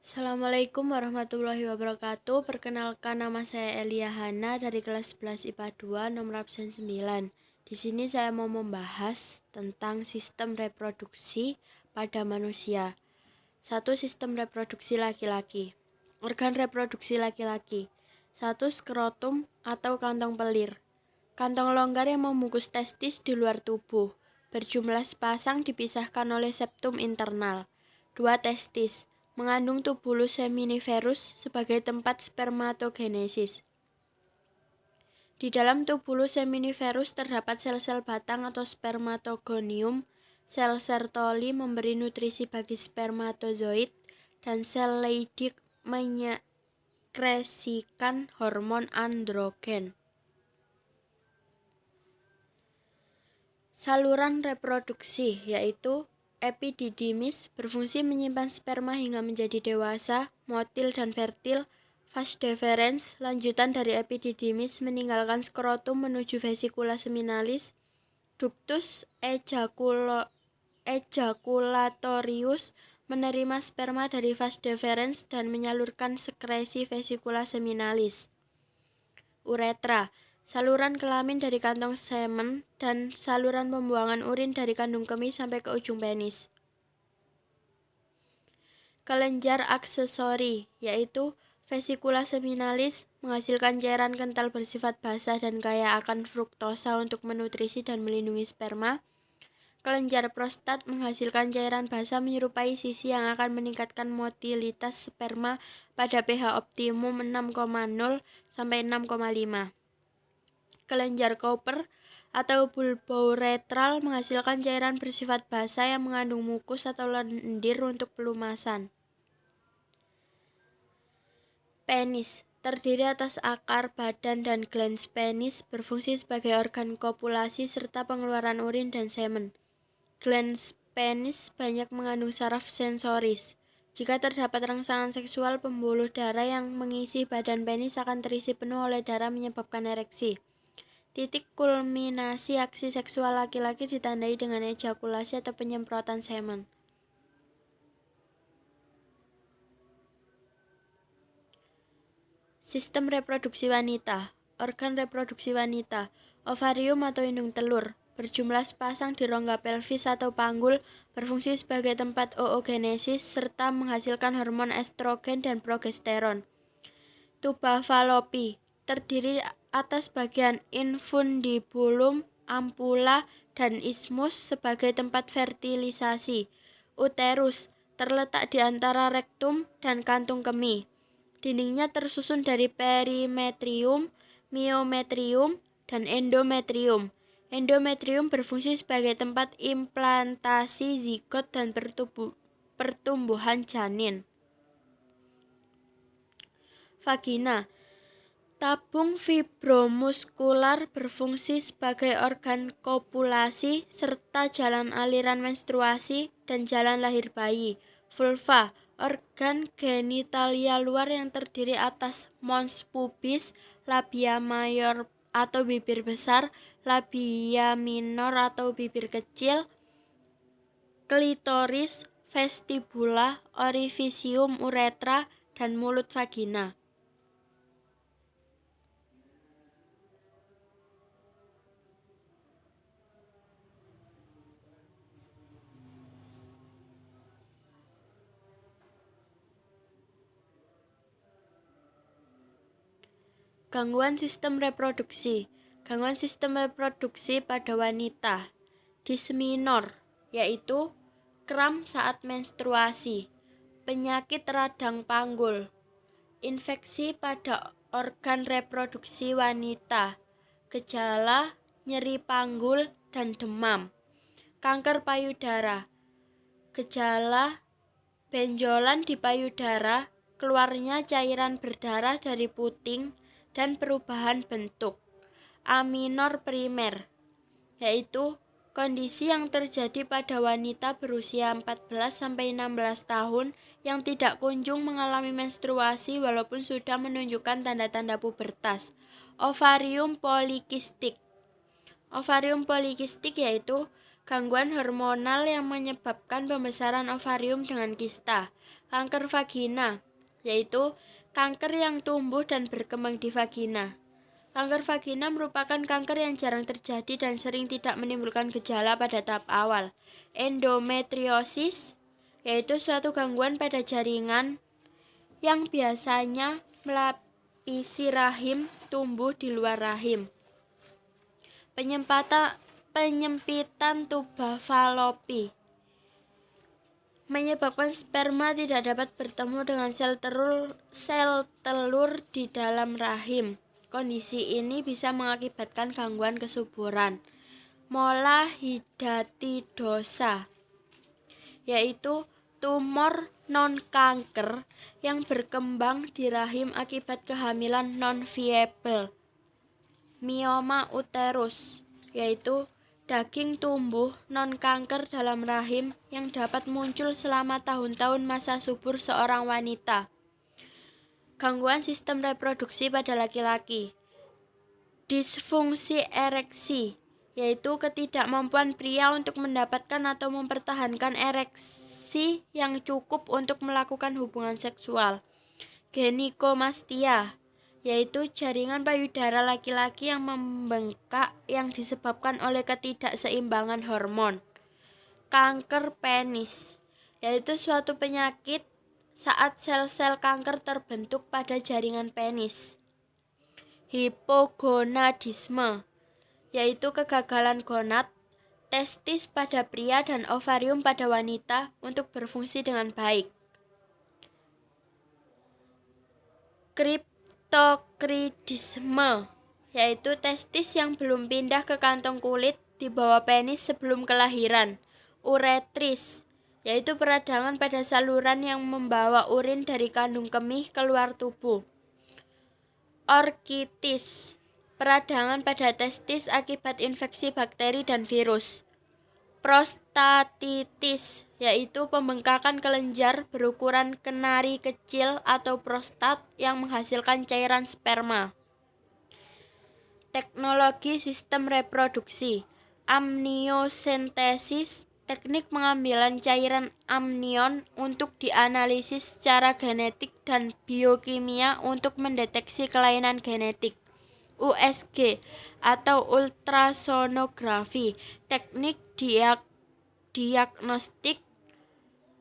Assalamualaikum warahmatullahi wabarakatuh. Perkenalkan, nama saya Elia Hana dari kelas 11 IPA 2 nomor absen 9. Di sini saya mau membahas tentang sistem reproduksi pada manusia. 1. Sistem reproduksi laki-laki. Organ reproduksi laki-laki. 1. Skrotum atau kantong pelir. Kantong longgar yang membungkus testis di luar tubuh. Berjumlah sepasang dipisahkan oleh septum internal. 2. Testis. Mengandung tubulus seminiferus sebagai tempat spermatogenesis. Di dalam tubulus seminiferus terdapat sel-sel batang atau spermatogonium, sel Sertoli memberi nutrisi bagi spermatozoid, dan sel Leydig menyekresikan hormon androgen. Saluran reproduksi yaitu epididymis berfungsi menyimpan sperma hingga menjadi dewasa, motil dan fertil. Vas deferens lanjutan dari epididymis meninggalkan skrotum menuju vesikula seminalis. Ductus ejaculatorius menerima sperma dari vas deferens dan menyalurkan sekresi vesikula seminalis. Uretra, saluran kelamin dari kantong semen dan saluran pembuangan urin dari kandung kemih sampai ke ujung penis. Kelenjar aksesori, yaitu vesikula seminalis, menghasilkan cairan kental bersifat basah dan kaya akan fruktosa untuk menutrisi dan melindungi sperma. Kelenjar prostat menghasilkan cairan basah menyerupai sisi yang akan meningkatkan motilitas sperma pada pH optimum 6,0 sampai 6,5. Kelenjar Cowper atau bulbouretral menghasilkan cairan bersifat basah yang mengandung mukus atau lendir untuk pelumasan. Penis terdiri atas akar, badan, dan glans penis, berfungsi sebagai organ kopulasi serta pengeluaran urin dan semen. Glans penis banyak mengandung saraf sensoris. Jika terdapat rangsangan seksual, pembuluh darah yang mengisi badan penis akan terisi penuh oleh darah menyebabkan ereksi. Titik kulminasi aksi seksual laki-laki ditandai dengan ejakulasi atau penyemprotan semen. Sistem reproduksi wanita. Organ reproduksi wanita. Ovarium atau indung telur. Berjumlah sepasang di rongga pelvis atau panggul, berfungsi sebagai tempat oogenesis serta menghasilkan hormon estrogen dan progesteron. Tuba Fallopi terdiri atas bagian infundibulum, ampula, dan ismus sebagai tempat fertilisasi. Uterus terletak di antara rektum dan kantung kemih. Dindingnya tersusun dari perimetrium, miometrium, dan endometrium. Endometrium berfungsi sebagai tempat implantasi zigot dan pertumbuhan janin. Vagina. Tabung fibromuskular berfungsi sebagai organ kopulasi serta jalan aliran menstruasi dan jalan lahir bayi. Vulva, organ genitalia luar yang terdiri atas mons pubis, labia mayor atau bibir besar, labia minor atau bibir kecil, klitoris, vestibula, orifisium uretra, dan mulut vagina. Gangguan sistem reproduksi. Gangguan sistem reproduksi pada wanita. Disminor, yaitu kram saat menstruasi, penyakit radang panggul, infeksi pada organ reproduksi wanita, gejala nyeri panggul dan demam, kanker payudara, gejala benjolan di payudara, keluarnya cairan berdarah dari puting, dan perubahan bentuk. Aminor primer, yaitu kondisi yang terjadi pada wanita berusia 14-16 tahun yang tidak kunjung mengalami menstruasi walaupun sudah menunjukkan tanda-tanda pubertas. Ovarium polikistik. Ovarium polikistik yaitu gangguan hormonal yang menyebabkan pembesaran ovarium dengan kista. Kanker vagina, yaitu kanker yang tumbuh dan berkembang di vagina. Kanker vagina merupakan kanker yang jarang terjadi dan sering tidak menimbulkan gejala pada tahap awal. Endometriosis, yaitu suatu gangguan pada jaringan yang biasanya melapisi rahim tumbuh di luar rahim. Penyempitan tuba falopi menyebabkan sperma tidak dapat bertemu dengan sel telur di dalam rahim. Kondisi ini bisa mengakibatkan gangguan kesuburan. Molahidatidosa, yaitu tumor non-kanker yang berkembang di rahim akibat kehamilan non-viable. Mioma uterus, yaitu daging tumbuh non-kanker dalam rahim yang dapat muncul selama tahun-tahun masa subur seorang wanita. Gangguan sistem reproduksi pada laki-laki. Disfungsi ereksi, yaitu ketidakmampuan pria untuk mendapatkan atau mempertahankan ereksi yang cukup untuk melakukan hubungan seksual. Gynecomastia, yaitu jaringan payudara laki-laki yang membengkak yang disebabkan oleh ketidakseimbangan hormon. Kanker penis, yaitu suatu penyakit saat sel-sel kanker terbentuk pada jaringan penis. Hipogonadisme, yaitu kegagalan gonad, testis pada pria dan ovarium pada wanita untuk berfungsi dengan baik. Kriptokridisme, yaitu testis yang belum pindah ke kantong kulit di bawah penis sebelum kelahiran. Uretris, yaitu peradangan pada saluran yang membawa urin dari kandung kemih keluar tubuh. Orkitis, peradangan pada testis akibat infeksi bakteri dan virus. Prostatitis, yaitu pembengkakan kelenjar berukuran kenari kecil atau prostat yang menghasilkan cairan sperma. Teknologi sistem reproduksi. Amniosentesis, teknik pengambilan cairan amnion untuk dianalisis secara genetik dan biokimia untuk mendeteksi kelainan genetik. USG atau ultrasonografi, teknik diagnostik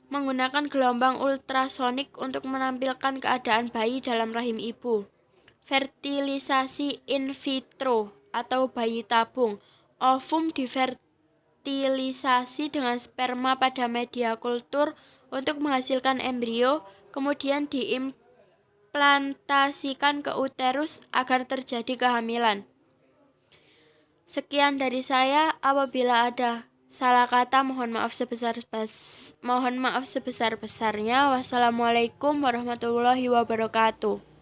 menggunakan gelombang ultrasonik untuk menampilkan keadaan bayi dalam rahim ibu. Fertilisasi in vitro atau bayi tabung, ovum divertilisasi dengan sperma pada media kultur untuk menghasilkan embrio, kemudian diimplantasikan ke uterus agar terjadi kehamilan. Sekian dari saya. Apabila ada salah kata mohon maaf sebesar-besarnya. Wassalamualaikum warahmatullahi wabarakatuh.